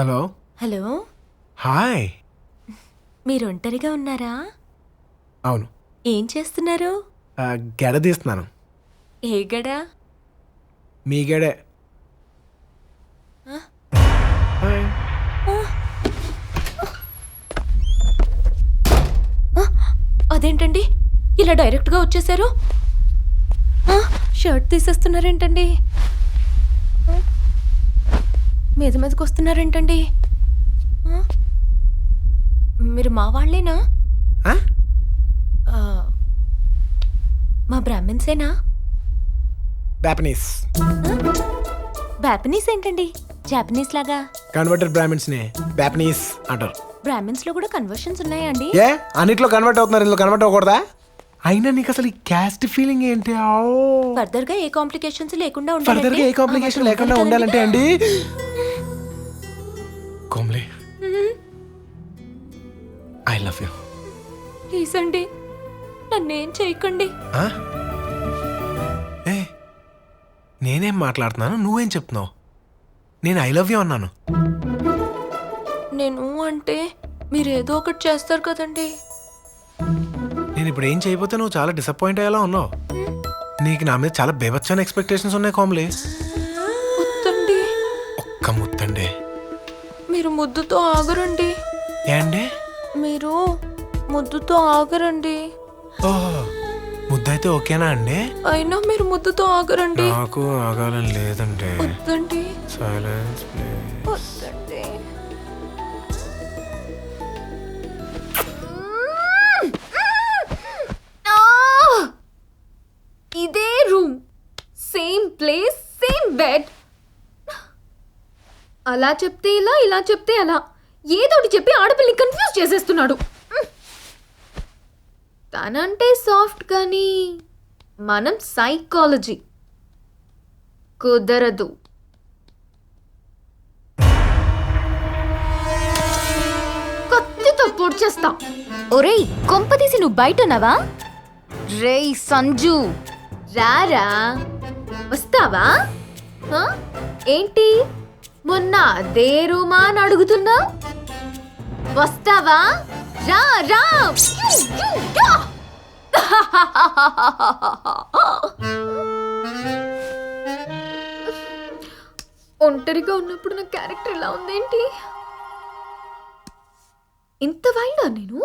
Hello. Hello, hi. మీరు ఒంటరిగా ఉన్నారా? అవును. ఏం చేస్తున్నారు? గెడ తీస్తున్నాను. ఏ గడా? మీ గెడే. ఆ? హాయ్. అదేంటండి ఇలా డైరెక్ట్గా వచ్చేసారు? షర్ట్ తీసేస్తున్నారేంటండి? మీద మీదకి వస్తున్నారేంటండి? మీరు మా వాళ్ళేనా? ఆ? మా బ్రాహ్మిన్సేనా? జాపనీస్. బ్యాపనీస్ ఏంటండి? జాపనీస్ లాగా. కన్వర్టెడ్ బ్రాహ్మిన్స్ని జాపనీస్ అంటారు. బ్రాహ్మిన్స్ లో కూడా కన్వర్షన్స్ ఉన్నాయా అండి? ఏ అన్నిట్లో కన్వర్ట్ అవుతున్నారు, ఇందులో కన్వర్ట్ అవ్వకూడదా? అయినా నీకు అసలు ఈ క్యాస్ట్ ఫీలింగ్ ఏంటి? ఫర్దర్ గా ఏ కాంప్లికేషన్స్ లేకుండా ఫర్దర్ గా ఏ కాంప్లికేషన్ లేకుండా ఉండాలంటే అండి Komli, I love you. Please అండి, నన్నేం చేయకండి. ఏ నేనేం మాట్లాడుతున్నాను, నువ్వేం చెప్తున్నావు? నేను ఐ లవ్ యూ అన్నాను. నేను అంటే మీరు ఏదో ఒకటి చేస్తారు కదండి. నేను ఇప్పుడు ఏం చేయకపోతే నువ్వు చాలా డిసప్పాయింట్ అయ్యేలా ఉన్నావు. నీకు నా మీద చాలా బేబచ్చని ఎక్స్పెక్టేషన్స్ ఉన్నాయి కోమ్లీ. ముద్దండి. ఒక్క ముద్దండి. మీరు ముద్దుతో ఆగరండి. ఏండి? మీరు ముద్దుతో ఆగరండి. ఓహో, ముద్దయితే ఓకేనా అండి? అయినా మీరు ముద్దుతో ఆగరండి. నాకు ఆగాలని లేదండి. వద్దండి, సైలెన్స్ ప్లీజ్. వద్దండి. ఇదే room, same place, same bed. అలా చెప్తే ఇలా, ఇలా చెప్తే అలా, ఏదోటి చెప్పి ఆడపిల్ని కన్ఫ్యూజ్ చేసేస్తున్నాడు. తనంటే సాఫ్ట్ కానీ మనం సైకాలజీ కుదరదు. కత్తితో పొడిచేస్తా. ఒరేయ్, కొంపదీసి నువ్వు బయట ఉన్నావా? రేయ్ సంజు, రారా, వస్తావా? ఏంటి మొన్న అదే రూమా అని అడుగుతున్నా? వస్తావా? రా రా. ఒంటరిగా ఉన్నప్పుడు నా క్యారెక్టర్ ఇలా ఉందేంటి? ఇంత వైల్డా నేను?